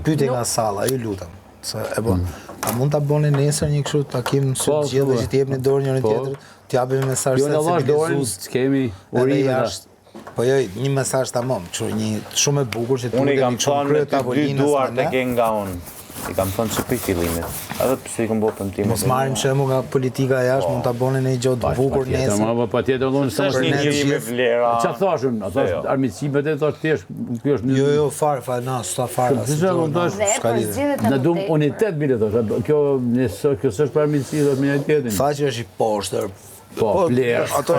pyetje nga salla, ju lutem. Se e bën. A mund ta bëni nesër një kështu takim së gjithë që t'i jepni dorë njëri tjetrit, t'japim mesazh sensibilizues. Kemi urime. Po jo, një mesazh tamam, kështu një shumë e bukur që unë i kam thënë dy duar të ke nga unë. I kam thënë që për fillimit. Edhe pse i kam bërë premtim. Mos marrim shembull nga politika jashtë, mund ta bëni në gjë të bukur nesër. Ma patjetër unë është një gjë me vlera. Çfarë thashun? Ata armiqësi vetë thosh thjesht ky është. Jo, fare, na, s'ta fare. Në dum unitet bile thosh. Kjo s'është për armiqësi, do të më tjetrin. Faqe është i poshtër. Po, vlerë. Ato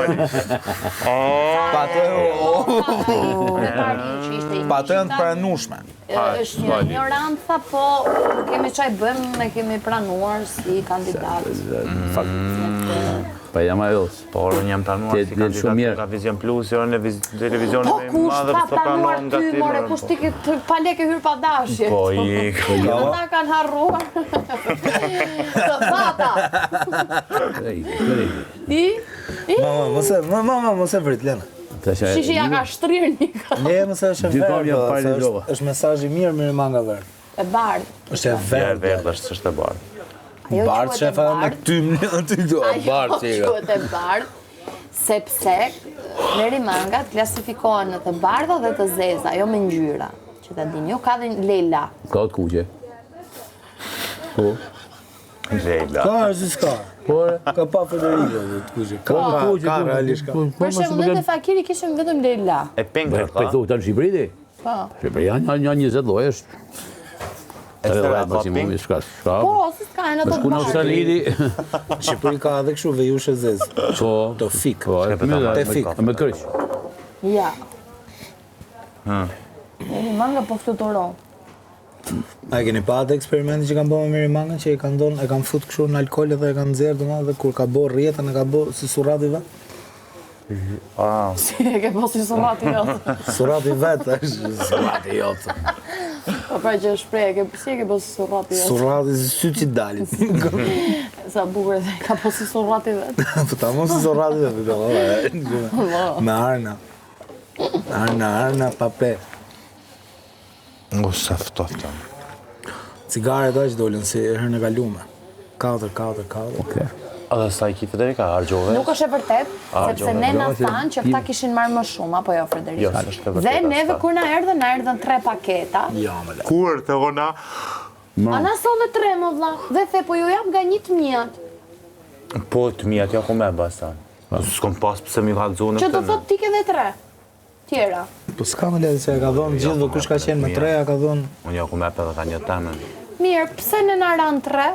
Pato janë të pranueshme. Është një ignorancë, po kemi çaj bëjmë, ne kemi pranuar si kandidat. Pa jam ajo. Po, unë jam pranuar si kandidat nga Vision Plus, jo në televizionin më i madh Po, kush ka pranuar ty, more, kush ti pa lekë hyr pa dashje. Po, ata kanë harruar. Të fata. Mama, mos e vrit, Lena. Shishi ja ka shtrirë një ka. Le, mos e është verdhë, është mesazh i mirë Mirimanga verdhë. E bardhë. Është e verdhë. Është e bardhë. Bardhë shefa me tym aty do. Bardhë që quhet e bardhë, sepse Mirimanga klasifikohen në të bardha dhe të zeza, jo me ngjyra. Që ta dini, jo ka dhe Leila. Ka të kuqe. Po. Leila. Ka është s'ka. Por ka pa Federico të kuqe. Ka realisht ka. Për shembull në Fakiri kishim vetëm Leila. E pengët ka. Po thotë në Shqipëri? Po. Shqipëria janë 20 lloje është. Po, si s'ka e në të bardhë. Në Australi. Shqipëri ka edhe kështu vejushe zezë. Po. Të fik. Të fik. Me kryq. Ja. Mirimanga po fluturon. A keni pa atë eksperimentin që kanë bërë me Mirimanga që e kanë futur kështu në alkool dhe e kanë nxjerrë domethënë dhe kur ka bërë rrjetën e ka bërë si surrati vet? Si e ke bërë si surrati jot? Surrati vet është surrati jot. Po pra që shpreh, si e ke bërë si surrati jot? Surrati si syt që dalin. Sa bukur e ka bërë si surrati vet. Po tamam si surrati vet. Me arna. Arna pa pe. Ngo sa ftoftën. Cigaret aq dolën si herën e kalume. 4. Okej. Edhe sa i ki Federika, argjove? Nuk është e vërtet, sepse ne na thanë që këta kishin marrë më shumë, apo jo, Frederik? Jo, s'është e vërtet. Dhe neve kur na erdhën 3 paketa. Jo, më le. Kur të ona? Ana solle 3 më vlla, dhe the po ju jap nga 1.000. Po, 1.000 ja ku me bastan. S'kom pas pse mi ka zonë. Që do thot ti ke dhe 3 tjera. Po s'ka më le se e ka dhënë gjithë dhe kush ka qenë me 3 ka dhënë. Unë ja ku me edhe ka një temën. Mirë, pse në na ran 3?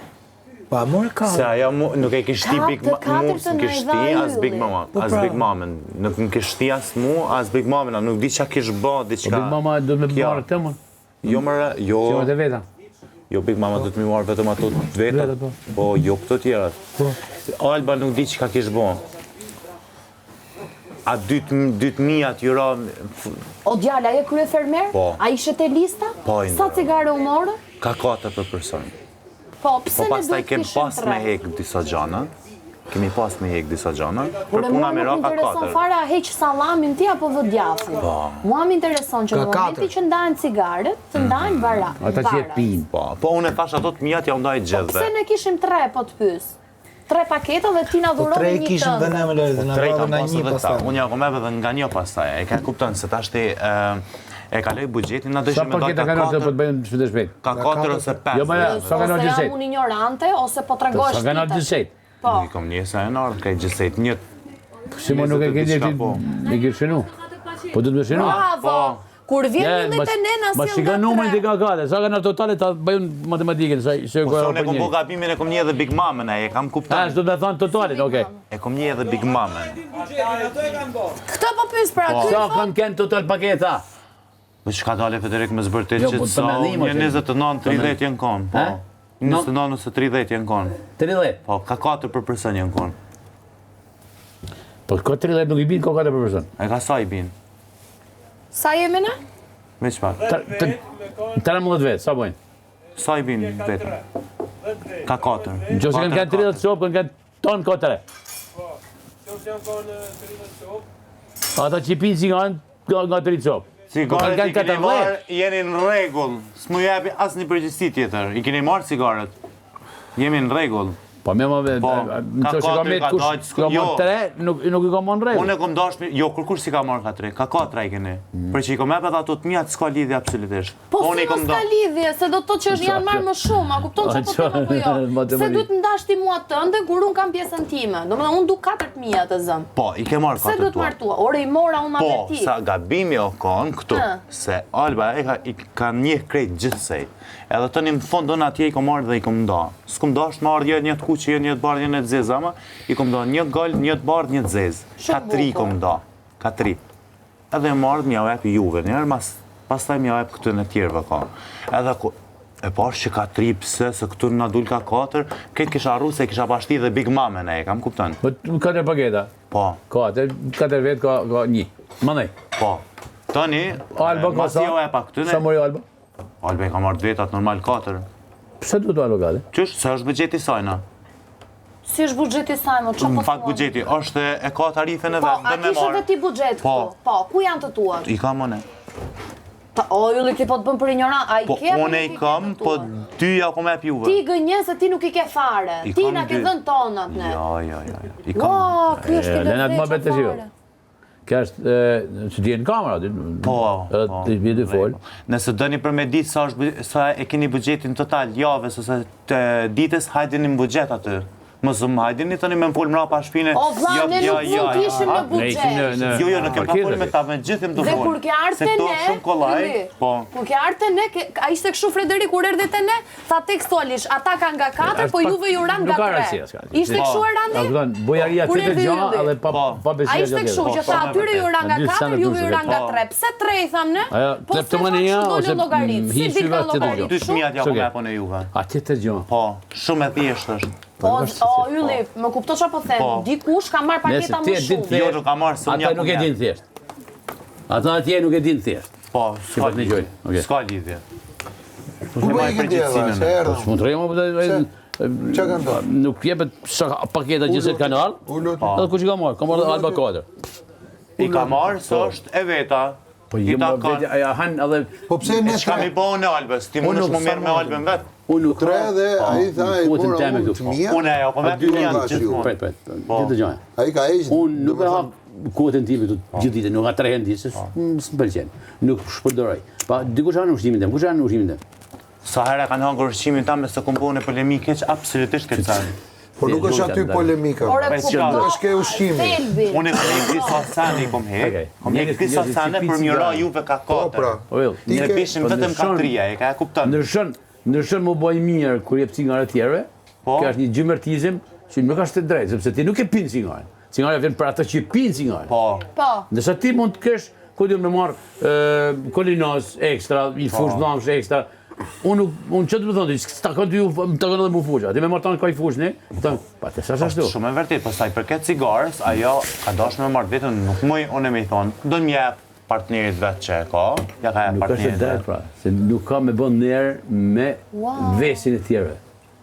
Pa, more ka. Se ajo nuk e kishti Big Mom, nuk kishti as Big Mama, as Big Mamën. Nuk më kishti as mu, as Big Mamën, nuk di qa kish bë, diqka. Big Mama do të më marrë të më? Jo mëre, jo. Si më të veta? Jo, Big Mama do të më marrë vetëm ato të veta. Po, jo këto tjerat. Alba nuk di qka kish bë. A 2.000 euro... O djala, e krye fermer? Po. A ishe te lista? Po, sa cigare u morë? Ka 4 për person. Po, pse Po ne pastaj duhet kem kishim pas me 3? hek disa gjana. Kemi pas me hek disa gjana. Por Për puna mua me nuk raka intereson 4. fare a heq sallamin ti apo vë djathtin. Mua më intereson që në momenti që ndahen cigaret, të ndahen varat. Ata që e pinë. Po unë e thash ato të mijat ja u ndaj Pse gjithve. ne kishim 3 po të pys? 3 paketa dhe ti na dhurove 3 një kishim dhe ne më lërë dhe në Drejta radhë nga pas një edhe pastaj. ta. Unë ja komeve dhe nga një pastaj. E ka kupton se tash ti e kaloj buxhetin, na Sa dëshim me paketa kanë ardhur po të bëjmë shpejt. Ka 4 ose 5. Jo, ma sa kanë ardhur Ose gjësejt. jam unë ignorante, ose po tregosh Sa kanë ardhur gjësejt. Po, Nuk i kom njësa e nërë, ka i gjësejt një. Si më nuk e ke diçka, gjë po. me ke shënu. Po do të më shënu? bravo! Kur vjen një dhe të nena Ma si shika numrin të ka gale, sa kanë totale ta bëjnë matematikën, se Po ko thonë e kom bo gabimin, e kom një edhe Big Mamën, e kam Ah, kuptan. s'do të thonë totalin, okej. E kom një edhe Big Mamën. Këta po pys pra ky Sa kanë kënë total paketa? Po që ka dale Federik me zbërtit Jo, që po të sa të mendim, një 29-30 jenë konë, po. 29 ose 30 jenë konë. 30. Po, ka 4 për person jenë konë. Po ka 30 nuk i bin, ka 4 për person. E ka sa i bin? Sa jemi ne? Me që pak? 13 vetë, sa bojnë? Sa i bin vetëm? Ka 4. Nëse kanë 30 copë, kanë tonë ka 3. Ata që pinë si nga 30 copë. Cigaret kanë i keni 14. marrë, jeni në rregull. S'mu japi asnjë përgjegjësi tjetër. I keni marrë cigaret. Jemi në rregull. Po më ka katër, ka dajt, jo. 3, nuk i ka marrë në rregull. Unë e kom dashur, jo, kërkush si ka marrë ka 3, ka 4 i keni. Për që i kom edhe ato të mia s'ka lidhje absolutisht. Po si mos ka lidhje, se do të thotë që është janë marrë më shumë, a kupton çfarë po them apo jo? Se duhet të ndash ti mua tënde kur un kam pjesën time. Domethënë un du 4.000 të zëm. Po, i ke marrë 4. Se do të martua? Ore i mora unë me ti. Po, sa gabimi o kon këtu, se Alba i ka njeh krejt gjithsej. Edhe tani në fund unë atje i kom marrë dhe i kom nda. S'kom dashur të marrë një të kuqe, një të bardhë, një të zezë, ama i kom nda një gal, një të bardhë, një të zezë. Ka 3 i kom nda. Ka 3. Edhe marrë m'ja jep Juve, njerë pastaj m'ja jep këtu në tjerëve ka. Edhe e pash që ka 3 pse se këtu na dul ka 4, këtë kisha arru se kisha pashti dhe Big Mame e kam kupton. Po 4 paketa. Po. Ka 4 vet ka 1. Mandej. Po. Tani Alba ka sa? e pa këtu. Sa mori Alba? Alba i ka marrë vetat normal 4. Pse duhet Alba gati? Qysh, se është buxheti i sajna. Si është buxheti saj, më çfarë? Në fakt buxheti është e ka tarifën e Po, vet, a dhe me kishe marrë. dhe ti buxhet këtu? Po, ku janë të tuat? I kam unë. O, Ylli, ti po të bën për ignorant, a i Po ke? unë i kam, po ty ja ku me Juve. Ti gënjen se ti nuk i ke fare. I Ti kam na ke dy. dhënë tonat ne. Jo. I kam. Ua, ky është i Lenat më betë fare. shiko. Kjo është që ti në kamera, Po. edhe ti vjen të fol. Nëse dëni për me ditë sa e keni buxhetin total javës ose të ditës, hajdeni në buxhet aty. Mos më hajdeni tani me pol mrapa shpinë. O vlla, ne nuk mund t'ishim në buxhet. Jo, në kem ka fol me ta me gjithim të Dhe fol. kur ke ardhur te ne, shumë kollaj. Ylli, Po. kur ke ardhur te ne, a ishte kështu Frederik kur erdhi te ne, tha tekstualisht, ata kanë nga 4, po Juve ju ran nga 3. Ishte kështu Erandi? Kupton, bujaria Kur tjetër erdhi gjë Ylli? edhe pa besim. A ishte kështu që tha atyre ju ran nga 4, Juve ju ran nga 3. Pse 3 i tham ne? Ajo, Po se kleptomania ose llogarit. Si hiç di ka vetë llogarit? tjetër gjë. 2000 ja ku me apo në Juve. A tjetër gjë. Po, shumë e thjeshtë është. Po, o Ylli, më kupton çfarë po them? Po. Dikush ka marr paketa më shumë. Jo, nuk ka marrë se unë Ata jam. nuk e din thjesht. Ata atje nuk e din thjesht. Po, Si vetë në gjoj. Okej. s'ka lidhje. Ku e ke djeva, se erdhëm? Mund të rejmë, Qa kanë thënë? nuk jepet paketa gjithësit kanë ardhë, Ullut. edhe ku që ka marrë, ka marrë Alba 4. I ka marrë se është e veta. Po I jem ta vetë, kanë. aja han edhe Po pse ne Çka mi bëu në Albës? Ti mund është më mirë me Albën vet. unë nuk tre dhe a i tha e Kotën mora teme unë këtu. të mija, Unë ajo, po me dy janë nga gjithmonë. pret, gjithë gjë. a i ka eqë. Unë nuk e hap kotën time këtu gjithë ditën, nuk ka 3 herë ditës, s'm pëlqen. Nuk shpërdoroj. Pa dikush anë ushqimin tim, kush anë ushqimin tim? Sa herë kanë hangër ushqimin tamë se kom bëu në polemikë keq, absolutisht keq sa. Po nuk është aty polemika. Ore, Nuk është ke ushqimi. Thelbi. Unë kam një disa sane i kom hek. Okej. Kom një disa sane për mira Juve ka Po pra. 4. Po jo, Ne ke- bishim vetëm ka 3, e ka kupton. ndryshon më bëj mirë kur jep cigare të tjerëve. Po. Kjo është një gjymërtizim që nuk është të drejtë, sepse ti nuk e pin cigaren. Cigara vjen për ata që pin cigaren. Po. Po. Ndërsa ti mund të kesh, ku di me marr kolinos ekstra, një fushë dhamsh ekstra. Unë çfarë do të thonë, s'takon ty, takon edhe mu fushë. Ti më marr tonë kaj fushën, pa të sa ashtu. Shumë e vërtet, pastaj përket cigares, ajo ka dashur me marr vetën, nuk muj unë më i thon, do më jap partnerit vet që e ka, ja ka Nuk është e partnerit. drejtë pra, se nuk ka me bën nerë me vesin e tjerëve.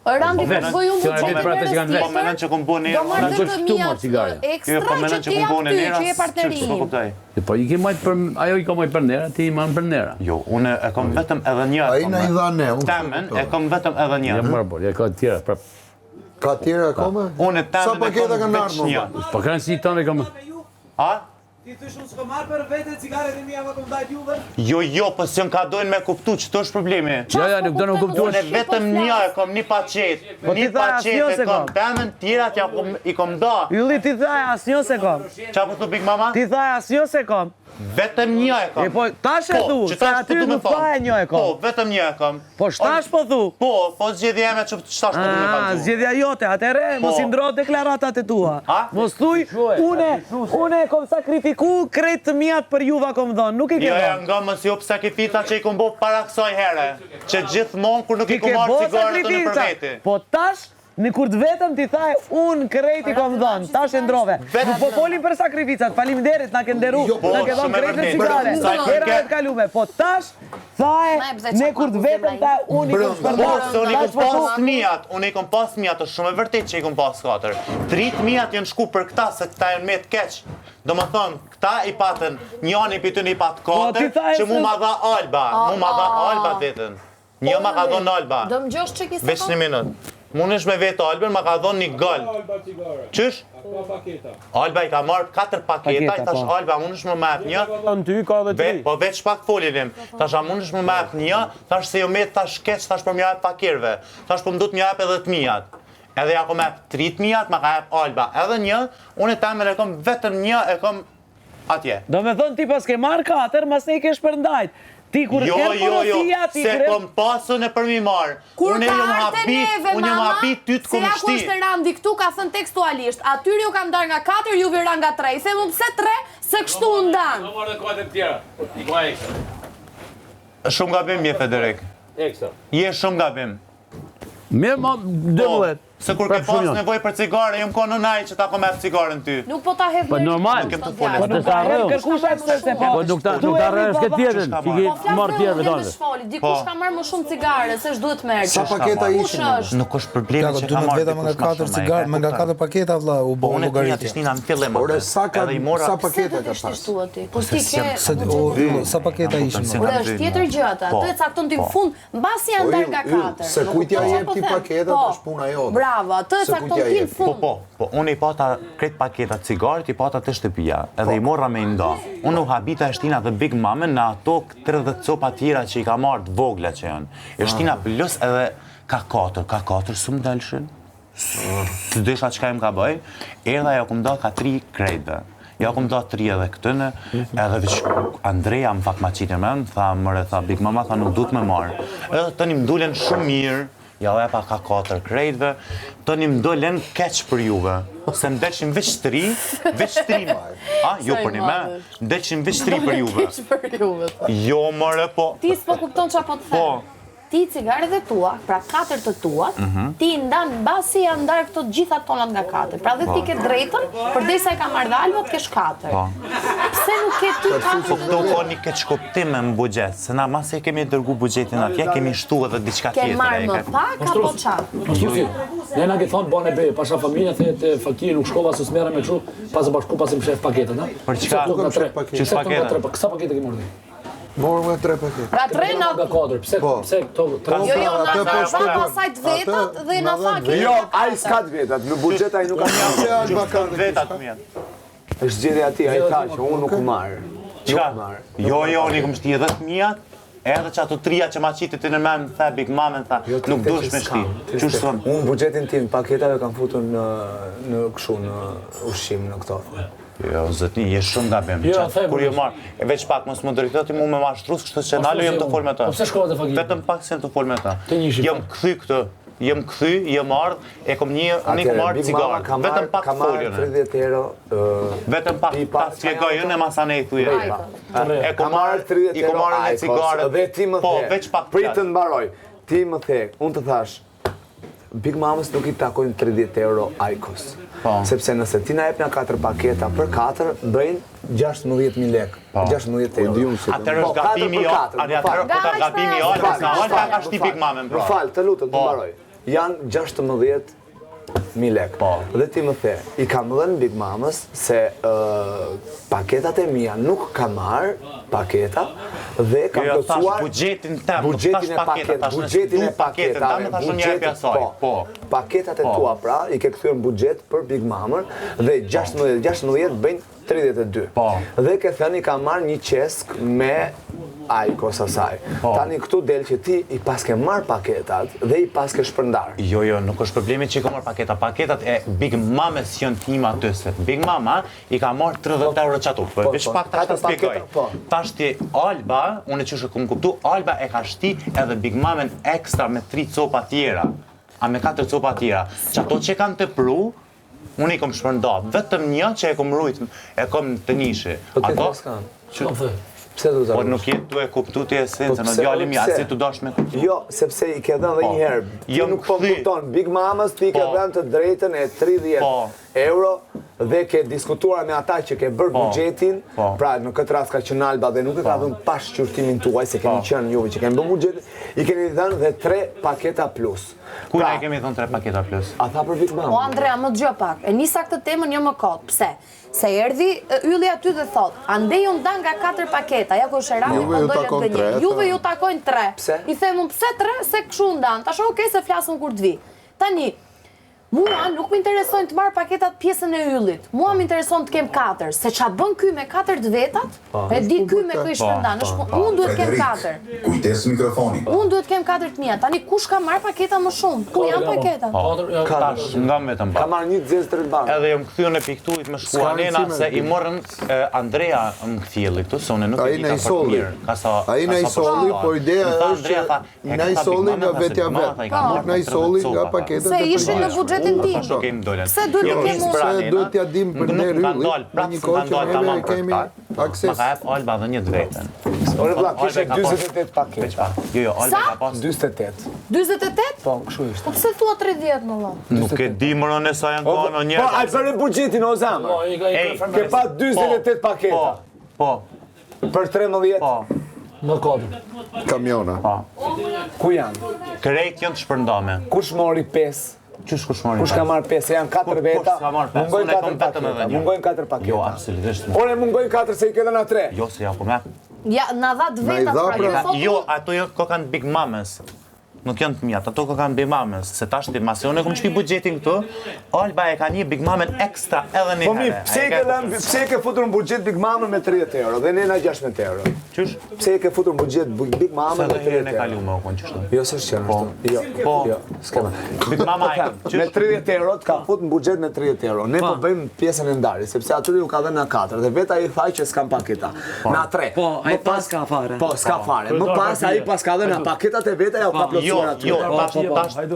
Randi, vesh, po ju që vetë për ata që kanë vesh. Po mendon që kom bëu ne. Do marrë Kanë dhe qenë të këtu marr mijat cigare. Jo, ekstra po që mendon që ti kom jap bëu ne ty, nera. që je Po partnerin. kuptoj. Po i ke marrë për, ajo i ka marrë për nera, ti i marrë për nera. Jo, unë e kam vetëm edhe një. A i na i dha ne. unë Temen, kuptoj. e kam vetëm edhe një. Ja marrë bol, ja ka të tjera, pra. Ka tjera akoma? Unë Sa temen e paketa kam kanë veç ardhur? një. Po kanë si tonë kam. A? Ti thysh unë s'ko marrë për vete cigaret e mija më kom dajt Juve? Jo, po s'jën ka dojnë me kuptu që të është problemi. Ja, nuk do në kuptuar. Unë vetëm një e kom, një paqet. Po ti Një tha paqet asnjë e se kom. kom. Temen tjerat ja i kom da. Ylli ti tha asnjë se kom. Qa po thu Big Mama? Ti tha asnjë se kom. Vetëm një e kom. E po tash e thu, që se tash aty po du me nuk thonë. tha e një e kom. Po, vetëm një e kom. Po shtash po thu. Po zgjedhja eme që shtash po du me Ah, kam thu. zgjedhja jote, atëre mos i ndro deklaratat e tua. A? Mos thuj, une kom sakrifiku krejt të mijat për Juve kom dhënë, nuk i ke Jo, dhënë. nga mos jop sakrifica që i kom bo para kësaj here. Që gjithmonë kur nuk i Ti kom ke marrë bo cigaret në për sakrifica. veti. Po tash në kur të vetëm ti thaj, unë krejt i kom dhënë, tash e ndrove. Nuk po folim për sakrificat, faleminderit, na ke nderu, po, na ke dhënë shumë e krejt me vërtet. cigare. Sa i Hera përket- e të kalume, po tash thaje, ne kur të vetëm thaj, unë i kom Po, shpërdorë. se unë i Tash kom po pas thu, mijat, unë i kom pas mijat, është shumë e vërtet që i kom pas 4. 3 mijat janë shku për këta, se këta janë me të keq. do më thonë, këta i patën, njani për të një patë katër, që mu ma dha Alba, vetën. Një ma ka dhonë Alba. Do më gjosh që kisa Veç një minut. Mun është me vetë Albën, ma ka dhonë një gëll. Qysh? Alba i ka marrë 4 paketa, i thash Alba, mun është më map një. Ty ka dhe ti. Po veç pak folinim. Thash, a mun është më map një, thash se jo me thash keq, thash për më jap pakirve. Thash për më du të më jap edhe të mijat. Edhe ja kom jap 3 mijat, ma ka jap Alba. Edhe një, unë e temen e kom vetëm një, e kom atje. Do me thonë ti pas ke marrë 4, mas ne i ke shpërndajt. Ti kur ke porosia, ti se kom pasën e për mi marë. Kur Unë ka jam arte neve, unë jam mama, habit ty të se ja ku komështi. është Randi këtu ka thënë tekstualisht, atyri ju kam dar nga 4, ju vira nga 3. Se mu pse 3, se kështu ndan. Shumë gabim je, Federik. Je shumë gabim. Mirë, ma 12. Se kur ke pas nevoj për cigare, jam konë nënaj që ta kom e cigaren ty. Nuk po ta hedh. Po normal. Kem të folën. Po të ta rrëu. Kërkusha se po. Po nuk ta rrëu s'ke tjetën. Ti ke marrë tjerë vetëm. Dikush ka marrë më shumë cigare, se s'duhet merr. Sa paketa Kush ishin? është? Nuk është problemi që Du ka me marrë veta me nga 4 cigare, me nga 4 paketa vlla, u Po bo unë e të mija të llogaritje. shnina në fillim. Ore, sa paketa ka Pse pas? ti thua ti? Kur ti ke Sa paketa ishin? Ure, është tjetër gjë ata. Ato e cakton ti në fund, mbasi janë ndar nga 4. Se kujt ja jep ti paketat, është puna jote. Bravo, atë e Se cakton kujt ja ti në jep. fund. Po, unë i pata kretë paketat cigarit, i pata të shtëpia, edhe i morra me nda. Unë u habita e shtina dhe Big Mame në ato 30 copa tjera që i ka marrë të vogla që janë. E shtina plus edhe ka 4 së më delshin. Të desha që ka im ka bëj, edhe ja kum da ka 3 krejtëve. Ja kum da 3 edhe këtëne, edhe veç Andreja më fak ma qitë me më, tha Big Mama, tha nuk du të me marrë. Edhe të një mdullen shumë mirë, ja dhe pa ka 4 krejtëve, të një mdullen keq për juve. Se më delqin veç 3 jo për një me, më delqin veç 3 për juve. Për juve. Jo, mëre, po. Ti s'po kupton çfarë po të them. Ti cigaret e tua, pra 4 të tuat, ti ndan mbasi janë ndar këto të gjitha tonat nga 4. Pra dhe ti ke drejtën, përdesa e ka marrë dhe Alba të kesh 4. Pse nuk ke ti 4? Po këto ka një keq kuptim në buxhet, se na mas e kemi dërgu buxhetin atje, kemi shtu edhe diçka Ke tjetër. marrë më pak apo çfarë? Mashtusi, ne na ke thonë bane be, pasha familja the fakiri nuk shkova se s'merra me kështu, pas bashku pas më shef paketën, ha? Për çka? Ç'është paketa? Kësa pakete ke marrë? Morë me 3 paketa. Pra 3 na... Nga 4, pse këto 3? Jo, na Atë po tha shkruaj. pasaj të vetat dhe na tha ke... Jo, ai s'ka të vetat, në buxhet ai nuk ka. Se Alba ka Vetat mia. Është zgjedhja e tij, ai tha që unë nuk marr. Çka? Jo, unë kom shti edhe të mijat, edhe që ato 3 që ma qitit të në men, tha Big Mame, tha, nuk dush me shti. Qështë thëmë? Unë buxhetin tim paketave kam futur në kështu në ushqim në këto. Jo, zëtni, je shumë gabim. Kur jo marrë, e veç pak mos më drejtoti mu me mashtrus, kështë që nalu jem të fol me ta. Po pse shkova te fakiri? Vetëm pak se jem të fol me ta. Të njëshi Jem kthy këtë, jem ardh, e kom një, unë kom marrë cigarë, vetëm pak foljen. 30 euro. Vetëm pak, ta spjegoj, unë e masane i thuj. E kom marrë, i kom marrë me cigarët. Dhe ti më the. Po, veç pak. Pritë të mbaroj. Ti më the, unë të thash, Big Mamës nuk i takojnë 30 euro Aikos. Sepse nëse ti na jep nga 4 paketa për 4, bëjnë 16.000 lek. 16 euro. Atërë është gabimi jo, atërë është gabimi jo, Alba ka shti Big Mamën, Më falë, të lutëm, të mbaroj. Janë 16.000 lek. Dhe ti më the, i kam dhënë Big Mamës se paketat e mia nuk ka marrë paketa dhe kam plotësuar buxhetin tem, buxhetin e paketave, paketat e tua pra, i ke kthyer në buxhet për Big Mamën dhe 16 bëjnë 32. Dhe ke thënë i ka marrë një qesk me Aikos asaj. Tani këtu del që ti i paske marrë paketat dhe i paske shpërndar. Jo, nuk është problemi që i ka marrë paketa. Paketat e Big Mames janë tima të se. Big Mama i ka marrë 30 euro qatu. Veç pak ta shta spjegoj. Ta shti Alba, unë që shë këmë kuptu, Alba e ka shti edhe Big Mamen ekstra me 3 copa tjera. A me 4 copa tjera. Që ato që kanë të pru, unë i kom shpërnda. Vetëm një që e kom rujt, e kom të nishi. Ato, Pse do të por nuk jetë tu e kuptu të esencë, në djallim ja, si tu dosh me kuptu. Jo, sepse i ke dhënë dhe një herë. Ti nuk po kupton, Big Mamës ti ke dhënë të drejtën e 30 euro dhe ke diskutuar me ata që ke bërë buxhetin, pra në këtë rast ka qenë Alba dhe nuk e ka dhënë pas shqyrtimin tuaj se keni qenë juve që keni bërë buxhetin, i keni dhënë dhe 3 paketa plus. Kura e kemi dhënë 3 paketa plus? A tha për Big Mama. O Andrea, më dëgjoj pak. E nisa këtë temën jo më kot. Pse? Se erdhi ylli aty dhe thot, andej unë dan nga 4 paketa, ja ku Sherani po ndolën gënje. Juve ju takojnë 3. Pse? I them pse 3 se kshu ndan. Tash okay se flasëm kur të vi. Tani mua nuk më interesojnë të marr paketat pjesën e yllit. Mua më intereson të kem 4, se ç'a bën ky me 4 të vetat? E di ky me kë i shpërndan. Unë duhet të kem 4. Kujdes mikrofoni. Unë duhet të kem 4 të mia. Tani kush ka marr paketa më shumë? Ku janë paketat? Tash, nga vetëm Ka marrë një zezë të rëndbarë. Edhe ju më kthyen e piktuit me shkuanena se i morën Andrea më kthielli këtu, se unë nuk e di ta fort mirë. Ai na i solli, po ideja është na i solli nga vetja vet. Nuk na i solli nga paketet Se ishin në buxhetin tim. Pse duhet të kem unë? Se duhet t'ja dim për ne ryllit, në një kohë që neve kemi akses. Ma ka jep Alba dhe një të vetën. Ore vlla, kishe 48 paketa. Jo, Alba ka pas 48. 48? Po, kështu ishte. Po pse thua 30 më valla? Nuk e di më në sa janë kohë në Po, ai bëre buxhetin o zama. Ke pa 48 paketa. Po. Për 13. Po. Në kodin. Kamiona. Ku janë? Krejt janë të shpërndame. Kush mori 5? Kush mori? Kush ka marrë 5? Janë 4 veta. Kush ka marrë 5? Mungojnë Unë e 4 kam vetëm edhe paketa. një. Mungojnë 4 paketa. Jo, absolutisht. Ore mungojnë 4 se i ke dhënë 3. Jo, se ja po me. Ja, na dha të vetat dha, pra ju pra. sot. Jo, ato jo kanë Big Mames. Nuk janë të mjat, ato kanë Big Mames. Se tash ti masi unë kom shpi buxhetin këtu, Alba e ka një Big Mamen ekstra edhe një Po mi, herë. pse e ke futur në buxhet Big Mama me 30 euro dhe nena 16 euro? Qysh? Pse e ke futur në buxhet Big Mama Se me dhe herën 30 e euro? kalu me u konë qështu. Jo, s'është qenë ashtu. Jo, Po. jo, s'kema. Big Mama e Me 30 euro t'ka fut në buxhet me 30 euro. Ne po bëjmë pjesën e ndarjes, sepse aty ju ka dhënë na 4 dhe vetë ai tha që s'kam paketa. Na 3. Po, ai pas ka fare. Po, s'ka fare. Më pas ai pas ka dhënë na paketat e veta ja u ka plotsuar aty. Jo,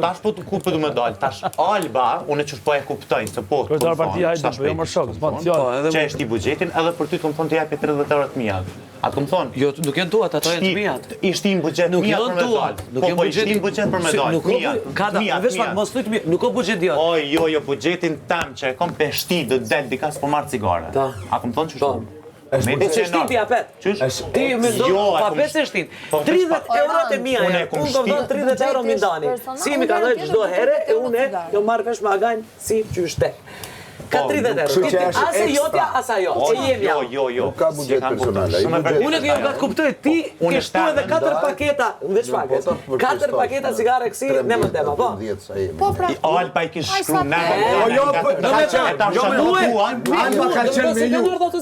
tash po ku po du me dalë. Tash Alba, unë që po e kuptoj se po. Kryetar partia hajde bëjmë më shok, s'pa fjalë. Që është i buxhetin edhe për ty të më thonë të japi 30 euro të mia. Atë më thonë. Jo, nuk janë tuat, ato janë të mijat. Ishti në buxhet Nuk mia janë për me tuat. dalë. Nuk Po, janë po ishti në buxhet për me dalë. Nuk ka vesh pak mos thuj të mirë, nuk ka buxhet jot. O, jo, buxhetin tam që e kom peshti dhe del dika s'po marr cigare. A kom thonë çështu? Me të shtin ti apet. Ti më do pa 5 shtin. 30 euro të mia. Unë kam dhënë 30 euro më ndani. Si më kanë dhënë çdo herë e unë jo marr vesh magajn si qyshte. Ka 30 euro. Asa jotja, asa jo. Jo. Nuk ka buxhet personale. Unë që jam kuptoj ti ke shtu edhe 4 paketa, veç pakes. 4 paketa cigare kësi, ne më tema, po. Po pra. Alba i kish shkru në. Alba ka qenë me ju.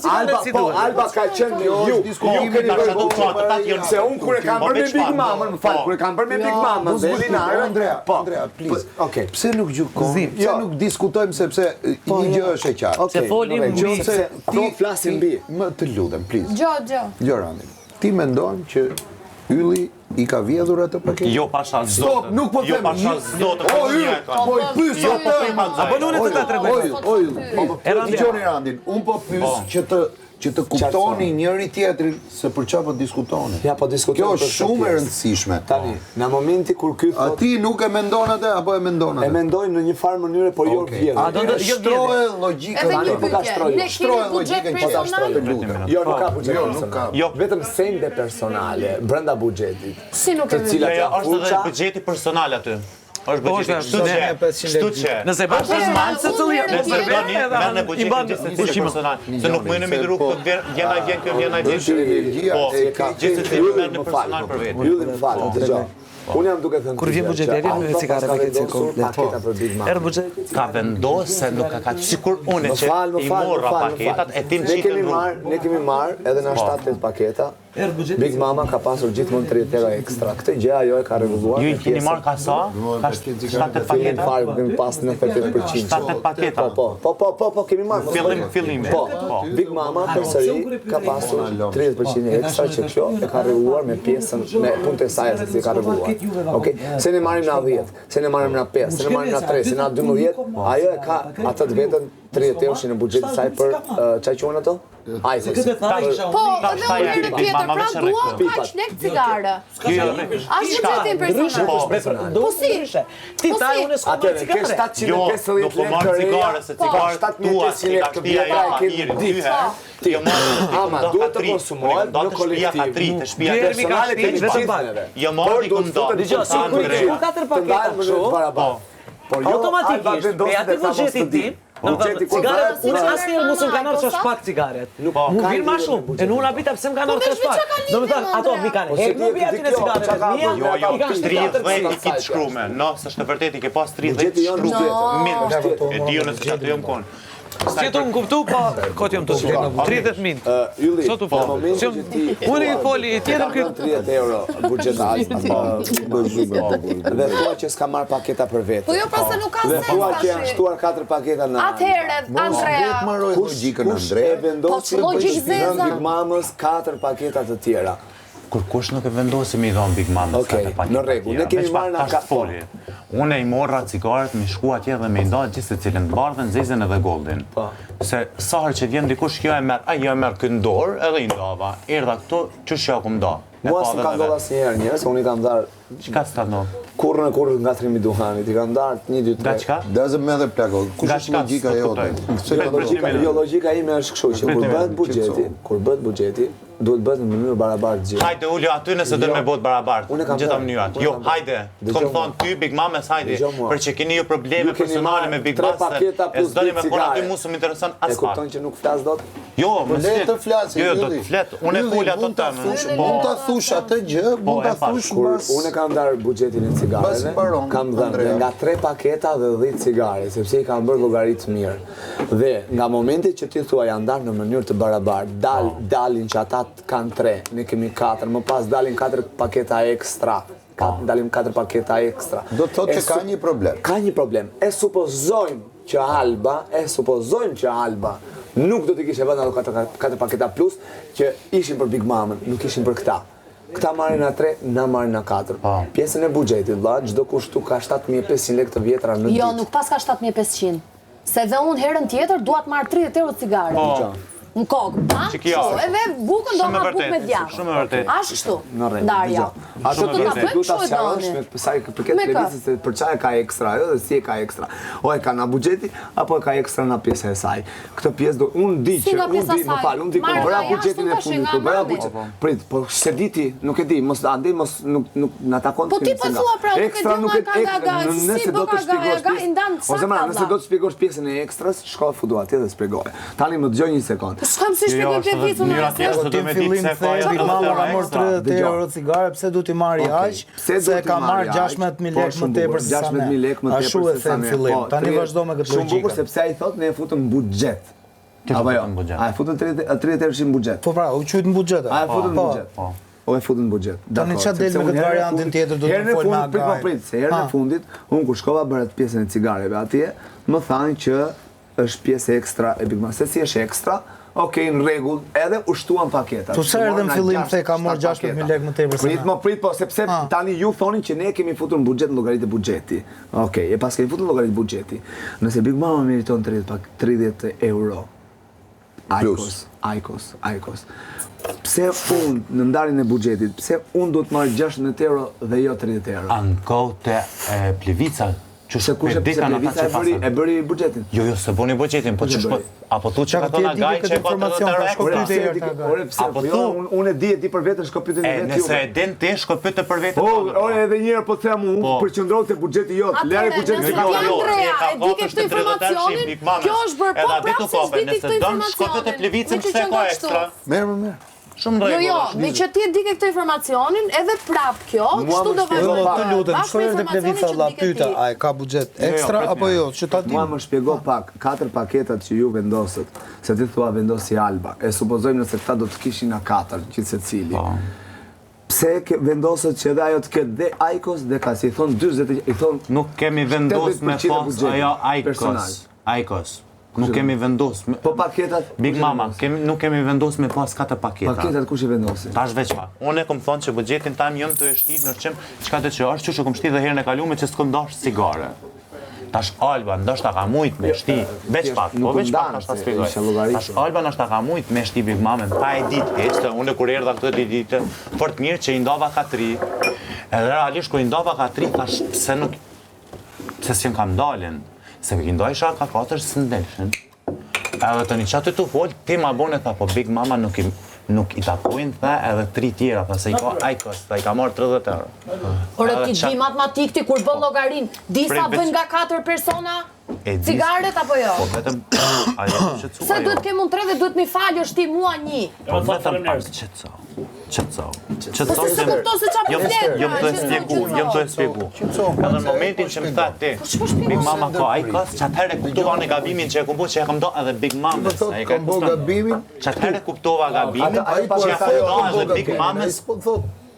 Alba ka qenë me ju. Se unë kur e kam bërë me Big Mama, më fal, kur e kam bërë me Big Mama, dhe Linare, Andrea, please. Okej. Pse nuk gjykojmë? Pse nuk diskutojmë sepse një gjë është e qartë. Se folim mbi Ti flasim mbi. Më të lutem, please. Gjo. Randi, ti mendon që ylli i ka vjedhur atë paketë? Jo pasha zot. Stop, nuk po them. Jo pasha zot. Po i pyes atë. Apo nuk të ta tregoj. Dgjoni Randin, un po pyes që të kuptoni njëri tjetrin se për çfarë po diskutoni. Ja, po diskutojmë. Kjo është shumë e rëndësishme. Tani, në momenti kur ky A ti nuk e mendon atë apo e mendon atë? e mendoj në një farë mënyre, por jo vjedhur. Shtrohe logjikën. Edhe një po ka pyetje. shtrojë. Ne kemi buxhet personal? Jo, nuk ka buxhet Jo, personal. nuk ka. Jo. Vetëm sende personale brenda buxhetit. Si nuk Të kemi cilat Jo, janë është edhe fuqa. buxheti personal aty. Është buxheti. Kështu që. Nëse pa personal se të lirë Nëse doni, merr në buxhetin gjithsesi personal, se nuk mundem me ndru këtë vjen ai vjen kë vjen ai vjen. Po, gjithsesi merr në personal për vetë. Ylli më fal, dëgjoj. Unë jam duke thënë. Kur vjen buxheti, vjen me cigare pakete komplet. Paketa për Big Mama. Erë buxheti. Ka vendosë se nuk ka sikur unë që i morra paketat e tim qitën Ne kemi marr edhe na 7-8 paketa. Big Mama ka pasur gjithmonë 30 euro ekstra. Këtë gjë ajo e ka rregulluar. Ju i keni marrë ka sa? Ka 7 paketa? Fare kemi pas 98%. 7 paketa? Po, kemi marrë. Fillimi. Po, Big Mama përsëri ka pasur 30% ekstra që kjo e ka rregulluar me pjesën me punët e saj se ka rregulluar. Okej, se ne marrim na 10, se ne marrim na 5, se ne marrim na 3, se na 12, ajo e ka atë të vetën 30 euro në buxhetin e saj për çfarë quhen ato? Ajse. Këtë thaj isha Po, edhe unë herë tjetër, pra dua kaq lek cigare. As buxhetin personal. Po si? Ti taj unë s'ka marrë Atëre, ke cigare. 750 nuk po marrë cigare, se cigare tua, që ka shpia ja ka iri, dy herë, ti jo marrë, Ama, duhet të konsumohet në kolektiv. Të shpia Personale ke një gjithë. jo marrë i këmë do, Dgjoj, si kur 4 paketa kështu, automatikisht, me atë buxhetin tim, cigaret, unë asnjëherë mos më kanë ardhur çash pak cigaret. Mu vjen më shumë. E nuk na pita pse më kanë ardhur çash pak. Do të thonë ato mi kanë. E nuk vi aty në cigaret. jo, 30 i kitë shkrume, no, s'është e vërtet i ke pas 30 shkrume, min, e di unë se çato jam kon. Si tu më kuptu, po, kot jam të shumë. 30 mint. Ylli, Sot u fol. Unë i foli tjetër këtë 30 euro buxhetal. Dhe thua që s'ka marrë paketa për vetë. Po jo, pra se nuk ka Dhe sens thua që janë tash. shtuar 4 paketa në Atëherë, Andrea, Marroj logjikën Kush Andre. e vendosi Po, logjik zeza. në Big Mamës 4 paketa të tjera? Kur kush nuk e vendosi me i dhonë Big Mama Okej, në rregull, ne kemi marrë nga foli. Unë i morra cigaret, mi shku atje dhe me i nda gjithë se cilën të bardhen, zezën edhe goldin. Se saher që vjen dikush kjo e merr, jo e merr këtë dorë edhe i ndava. Erdha këtu, çush ja ku më da. Mua s'm ka ndodhur asnjëherë njerëz, unë i kam ndarë Çka s'ka ndodhur? kurrë nga trimi duhanit, i kam ndarë 1 2 3. Nga çka? Doesn't matter plako. Kush është logjika jote? Logjika ime është kështu që kur bëhet buxheti, duhet bëhet në mënyrë barabartë gjithë. Hajde Uljo aty nëse do me bëhet barabartë. Unë kam Gjitha thënë. mënyrat. Jo, hajde. Të kom thonë ty Big Mames hajde, për që keni ju probleme Ju keni personale marrë me Big 3 Master. paketa E plus s'doni 2 me konë aty cigare. mu s'm intereson E as pak. kupton që nuk flas dot? Jo, më Le të flasë. Jo, do të flet. Unë e fol ato temë. Mund ta thush atë gjë, mund ta thush Kur mbas. unë kam ndarë buxhetin e cigareve, Basi mbaron, kam dhënë Andrea. nga 3 paketa dhe 10 cigare, sepse i kam bërë llogaritë mirë. Dhe nga momenti që ti thua janë ndarë në mënyrë të barabartë, dalin që ata kanë 3, ne kemi 4, më pas dalin 4 paketa ekstra. Dalim 4 paketa ekstra. Do të thotë që ka një problem. Ka një problem. E supozojmë që Alba nuk do t'i kishe vënë ato 4 paketa plus që ishin për Big Mamën, nuk ishin për këta. Këta marrin na 3, na marrin na 4. Pjesën e buxhetit, valla, çdo kushtu ka 7500 lekë të vjetra në ditë. Jo, nuk pas ka 7500. Se dhe unë herën tjetër dua të marr 30 euro cigare. Në kokë, ha? Edhe bukën do ma bukë me djathë. Shumë e vërtet. Ashtë kështu, Në rregull. Darja. Ato Kështu na bëjmë duhet ta kështu e sqarosh doni. me sa i përket levizjes se për çfarë ka ekstra ajo dhe si e ka ekstra. O e ka na buxheti apo e ka ekstra na pjesa e saj. Këtë pjesë do unë di Si që nga pjesa më saj? fal, unë di kur Marrë bëra nga buxhetin e jashtë, fundit, tash kur nga bëra mami. buxhet. Prit, po se di ti, nuk e di, mos andej mos nuk na takon. Po ti po thua pra, nuk e Ekstra di nuk nga e ka si nëse do bë të shpjegosh ka i ndan O zemra, nëse do të shpjegosh pjesën e ekstras, shko futu atje dhe shpjegoje. Tani më dëgjoj një sekond. Po s'kam si shpjegoj këtë vizun Mënyra në tjetër se do me ditë se ka Big Mama ka marrë 30 euro cigare, pse du t'i marrë aq? Se ka marrë 16.000 lekë më tepër se sa ne. 16.000 lekë më tepër Ashtu e them fillim. Tani vazhdo me këtë Shumë bukur logjikë. sepse ai thotë ne e futëm buxhet. Apo jo? futën buxhet? A e futën 30 euro në buxhet. Po pra, u qyt në buxhet. A e futën në buxhet. O e futën në buxhet. Tani ç'a del me këtë variantin tjetër do të fol me Agaj. Prit, se herën e fundit, unë kur shkova bëra pjesën e cigareve atje, më thanë që është pjesë ekstra e Big Mac. Se si është ekstra, okej, në rregull, edhe u shtuan paketat. Po sa erdhe në fillim se ka marrë 16.000 lekë më tepër se ne. Prit, po sepse tani ju thonin që ne kemi futur në buxhet në llogaritë e buxheti. Okej, e pas kemi futur në llogaritë e buxheti. Nëse Big Mama meriton 30 euro. Aikos. Pse unë në ndarjen e buxhetit, pse unë do të marr 16 euro dhe jo 30 euro? Anko te Plivica. Se kush e e bëri buxhetin? Jo, se boni buxhetin, po ç'është apo thu çka thonë Agaj që e ka Apo unë e di për veten shko pyetën vetë. Nëse e den ti shko pyet për veten. Ore edhe një herë po them unë përqendrohu te buxheti jot, lere buxhetin. Andrea, e di këtë informacionin, kjo është bërë po prapë se s'di këtë informacionin. Shko te Plevicën pse ka ekstra? Merë. Shumë rregull. Jo, me që ti e di këtë informacionin, edhe prap kjo, kështu do Jo, vazhdoj. të lutem, shkojë te Plevica valla pyeta, a e ka buxhet ekstra apo jo? Që ta di. Mua më shpjego pak 4 paketat që ju vendosët, se ti thua vendosi Alba. E supozojmë nëse këta do të kishin na 4 gjithë secili. Pse vendosët që edhe ajo të ketë dhe Aikos dhe ka si thon 40 i thon nuk kemi vendos me pas ajo Aikos. Nuk kemi vendos. Po paketat Big Mama, nuk kemi vendos me pas 4 paketa. Paketat kush i vendosi? Tash veç pa. Unë kom thonë që buxhetin tam jam të shtit në çim, çka të çfarë, çu që kom shtit dhe herën e kaluar që s'kom dash cigare. Tash Alba ndoshta ka mujt me shti, veç pak, po veç pak tash ta shpjegoj. Tash Alba ndoshta ka mujt me shti Big Mamen, pa e ditë keq, unë kur erdha këtë ditë fort mirë që i ndova katri. Edhe realisht kur i ndova katri, thash pse s'jën kam dalin, se i ndojsha ka 4 së ndelshin. Edhe të një qatë të fol, ti ma bone, tha, po Big Mama nuk i takojnë, tha, edhe 3 tjera, tha, se i ka ajkos, tha, i ka marrë 30 euro. Ore, ti di matematik ti kur bën llogarin, di sa bën nga 4 persona? Cigaret apo jo? Po vetëm ajo shqetësua. Sa duhet ke mund 3 dhe duhet mi falë është ti mua 1. Po vetëm pak qetësau. Po se kupton se çfarë flet. Jam të shpjegu. Edhe në momentin që më tha ti, Big Mama ka ajkos, çatëherë kuptova në gabimin që e kam bërë, që e kam dhënë edhe Big Mamës. Ai ka bërë gabimin. Çatëherë kuptova gabimin, që e kam dhënë edhe Big Mamës.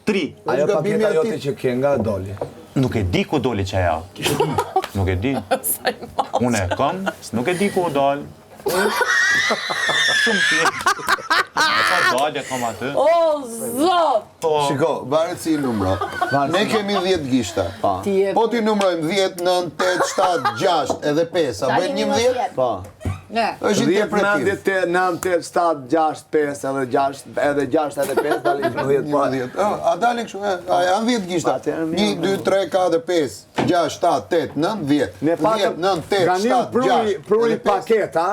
3. Ajo paketa jote që ke nga doli. Nuk e di ku doli që ajo. Nuk e di. Unë e kam, nuk e di ku doli. Shumë tjetë. Sa dali e kam aty. O, zot! Shiko, varet si i numro. Ne kemi 10 gishta. Po ti numrojmë 10, 9, 8, 7, 6 edhe 5, a bëjnë 11? Po. Është 10, interpretiv. 9, 8, 7, 6, 5, edhe 6 edhe 5, dalin 10. A dalin kështu, janë 10 gishta. 1, 2, 3, 4, 5, 6, 7, 8, 9, 10. 10, 9, 8, 7, 6, pruri paketa,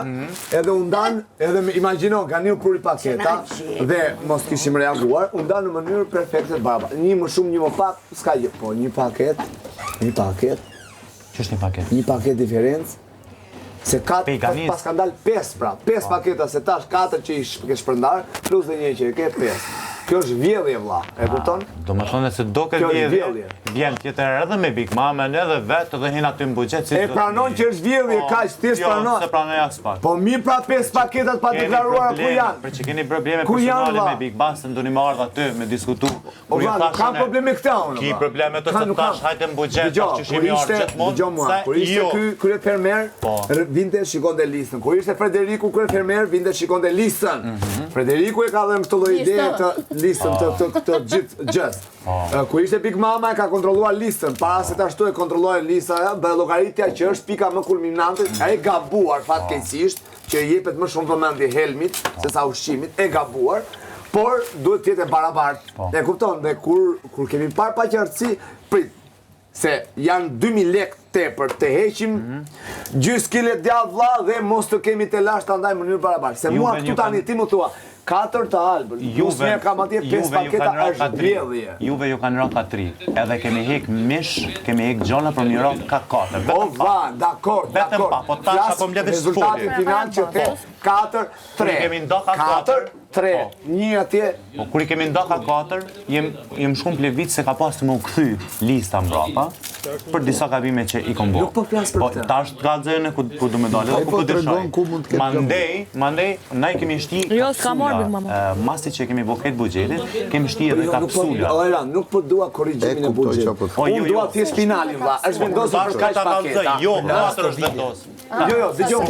edhe undan, edhe imagjino, kanë një pruri paketa, dhe mos kishim reaguar, undan në mënyrë perfekte të barabartë. Një më shumë, një më pak, s'ka gjë. Po, një paket. Që është një paket? Një paket diferencë. Se pas kanë dalë 5 pra, 5 paketa, se tash 4 që i ke shpërndar, plus dhe një që i ke 5. Kjo është vjedhje, vlla, e kupton? Do më thonë se do këtë vjedhje, vjen tjetër edhe me Big Mamen, edhe vetë dhe hin aty në buxhet. E pranon që është vjedhje, kaq thjesht pranon. Se pranoj as pak. Po mirë pra 5 paketat pa deklaruara ku janë. Për që keni probleme personale me Big Bang, se ndoni më ardh aty me diskutu. O valla, kam probleme këta unë. Ki probleme të se tash hajtë në buxhet, që shemi ardh gjithmonë. Kur ishte ky kryefermer, vinte shikonte listën. Kur ishte Frederiku kryefermer, vinte shikonte listën. Frederiku e ka dhënë këtë lloj ide të listën të gjithë gjës. Kur ishte Big Mama e ka kontrolluar listën, para se ta shtoj kontrolloi lista, dhe llogaritja që është pika më kulminante, ai gabuar fatkeqësisht, që jepet më shumë vëmendje helmit se sa ushqimit, e gabuar, por duhet të jetë e barabartë. E kupton, dhe kur kemi parë paqartësi, prit, se janë 2000 lekë tepër të heqim gjys kile djathë vlla dhe mos të kemi të lash të ndaj në mënyrë barabartë. Se mua këtu tani ti më thua 4 të albër, Juve kam atje 5 paketa është vjedhje. Juve ju kanë rënë ka 3, edhe kemi hek mish, kemi hek gjona për një rënë ka 4. O va, dakor. Po tash apo mbledh rezultati final që the 4, 3. Kemi ndo ka 4, 3, një atje. Po kur i kemi ndo ka 4, jem shkum plevit se ka pas të më u kthy lista mbrapa për disa gabime që i kom bërë. Nuk po flas për këtë. Tash të gazojnë ku do më dalë, ku do shoj. Mandej, na i kemi shti masi që kemi bërë këtë buxhetit, kemi shti edhe kapsula. Ora, nuk po dua korrigjimin e buxhetit. Unë dua thjesht finalin, vlla. Është vendosur për kaq paketa. Jo, 4 është vendosur. Jo, dëgjoj.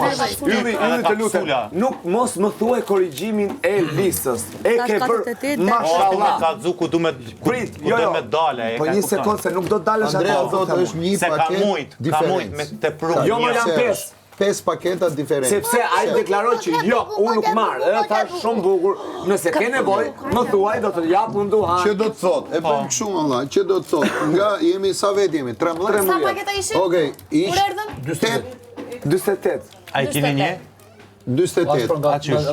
Ylli të lutem. Nuk mos më thuaj korrigjimin e listës. E ke bër mashallah. Ka zuku du me dalë. Po një sekond se nuk do të dalësh Andrea thotë është një paketë diferencë. Ka mujt me të pru. Jo, më janë 5 paketa diferente. Sepse ai deklaroi që jo, unë nuk marr. Edhe thash shumë bukur, nëse ke nevojë, më thuaj do të jap unë duhan. Ç'do të thotë? E bën kështu valla, që do të thotë? Nga jemi sa vet jemi? 13. Sa paketa ishin? Okej, Kur erdhën? 48. Ai keni një? 48.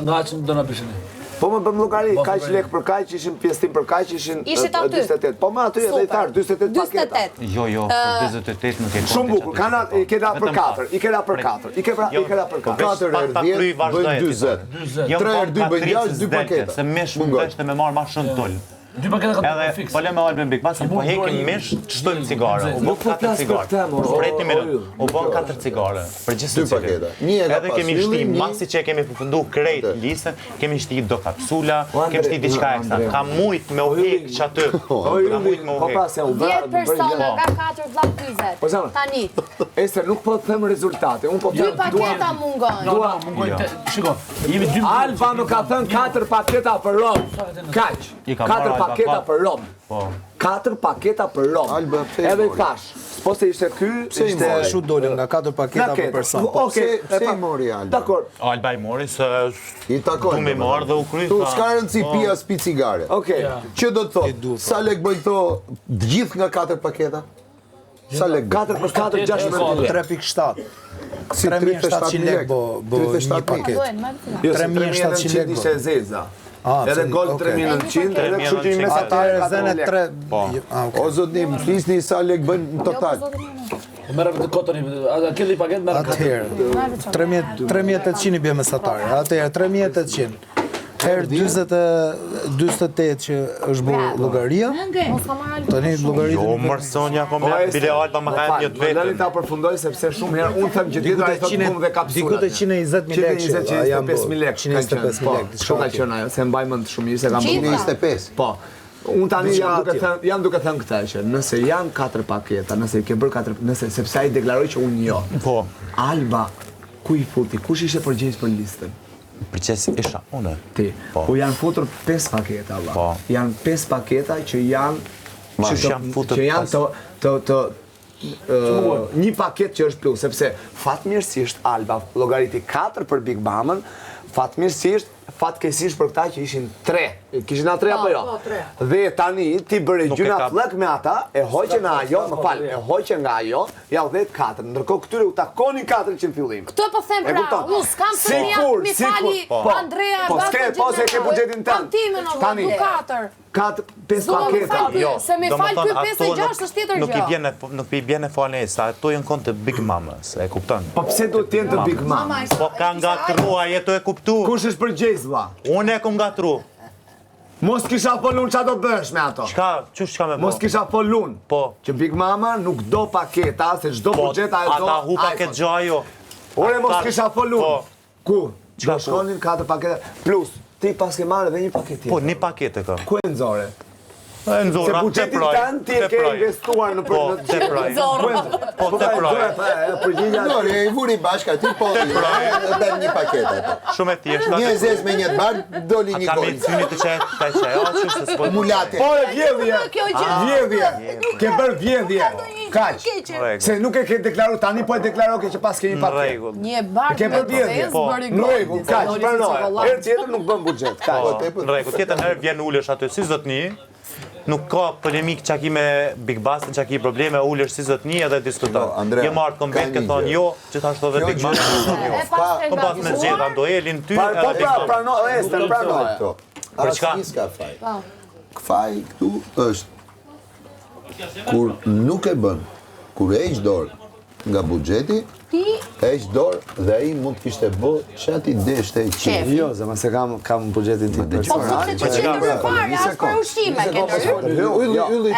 Nga që do na bëshin. Po më bëm llogari, kaq lek për kaq ishin pjesëtim për kaq ishin 48. Po më aty edhe i thash 48 paketa. Jo, 48 nuk e kam. Shumë bukur. Kana i kena për 4, i kena për 4. I kena për 4. 4 herë 10 bën 40. 3 herë 2 bën 6, 2 paketa. Se më shumë veshte me marr më shumë tol. 2 paketa ka edhe fiks. Po le me Albin Big Bang, po hekim mish, çtojmë cigare. U bën 4 cigare. Spreti me u bën 4 cigare. Për gjithë paketa. Edhe kemi shti masi që kemi përfundu krejt listën, kemi shti do kapsula, kemi shti diçka ekstra. Ka mujt me u hek çaty. Ka mujt me u hek. 10 persona nga 4 vllap 20. Tani. Ese nuk po të them rezultate. Un po 2 paketa mungon. Mungojnë. Shiko, jemi 2. Alba më ka thënë 4 paketa për rom. Kaq. 4 paketa për rom. 4 paketa për rom. Edhe thash, Po se ishte ky, Pse i mori shu dolën nga 4 paketa për person? Okej, Pse i mori Alba? Dakor. Alba i mori se I takon. du me marrë dhe u kry. Tu s'ka rëndësi pia s'pi cigare. Okej. Që do të thotë? Sa lek bëjnë këto gjithë nga 4 paketa? Sa lek? 4 për 4, 16 3.7. Si 3.700 lek bo një paket. Jo, 3.700 lek ishte e zeza. Edhe gold 3.900, edhe kështu që i Atëherë zënë 3. O zotni, më flisni sa lek bëjnë në total. Merë të kotoni, a kelli paket merë Atëherë 3.800 i bje mesatare. Atëherë 3.800. Herë 48 që është bu llogaria. Tani llogaria. Jo, mërsonja po me bile Alba më ka një të Lani vetën. ta përfundoj sepse shumë herë unë them që diku ai thotë punë dhe kapsulat. Diku të 120.000 lekë. 125.000 lekë. 125.000 lekë. Kështu ka qenë ajo, se mbaj mend shumë mirë se kam bërë. 25. Po. Unë tani jam duke thënë këtë që nëse janë 4 paketa, nëse i ke bërë 4, nëse sepse ai deklaroi që unë jo. Po. Alba ku i futi? Kush ishte përgjegjës për listën? Përqesi isha, une. Ti. Po janë futur 5 paketa, valla. Po. Janë 5 paketa që janë që janë të një paket që është plus, sepse fatmirësisht Alba llogariti 4 për Big Mamën, fatmirësisht fatkeqësisht për këta që ishin 3. Kishin atë 3 apo jo? Dhe tani ti bëre gjuna flëk me ata, e hoqe nga ajo, më fal, e hoqe nga ajo, ja u dhe 4. Ndërkohë këtyre u takonin 4 që në fillim. Këtë po them pra, unë s'kam të mi fali Andrea Po s'ke, po se ke buxhetin tënd. Tani 4. 5 paketa. Se me fal ky 5 e 6 është tjetër gjë. Nuk i bjene falesa, ato janë kon të Big Mamës, e kupton? Po pse do të jenë të Big Mama? Po ka ngatruar, jeto e kuptu. Kush është përgjegjës vlla? Unë e kom ngatru. Mos kisha folun çfarë do bësh me ato. Çka me po? Mos kisha folun. Po. Që Big Mama nuk do paketa, se çdo buxhet ajo do. Ata hu paket gjë ajo. Ore mos kisha folun. Po. Ku? Çka shkonin 4 paketa plus ti pas ke marrë edhe një paket tjetër. Po, një pakete ka. Ku e nxore? E nxora, Se buxhetin tënd ti e ke investuar në Po, te praj. Po, te praj. Përgjigja. Lori, e vuri bashkë aty, po bën një paketë. Shumë e thjeshtë. Një zez me një të bar, doli një Ka gol. medicinit të qetë, ta qe, që se s'po... Mulate. Po e vjedhje. Ke bërë vjedhje. Kaq. Se nuk e ke deklaruar tani, po e deklaroke që pas ke një Në paketë. rregull. Një bardh me vezë bëri Në rregull, kaq, pranoj. Herë tjetër nuk bën buxhet. Po, në rregull. Tjetër herë vjen ulesh aty si zotni. Nuk ka polemik çaki me Big Bastin, çaki probleme, ulesh si zotni edhe diskuton. Je marrë kombet që thonë jo, gjithashtu edhe Big Bastin thonë jo. Po pas me zgjedha do elin ty edhe Po pranoj, Ester, pranoj. Për çka? S'ka faj. Faj këtu është kur nuk e bën, kur e heq dorë nga buxheti, heq dorë dhe ai mund të kishte bë çati deshte e qef. Jo, zema se kam buxhetin tim Po personal. futet që qenë në parë, as për ushqime ke ndërhyrë. Ylli,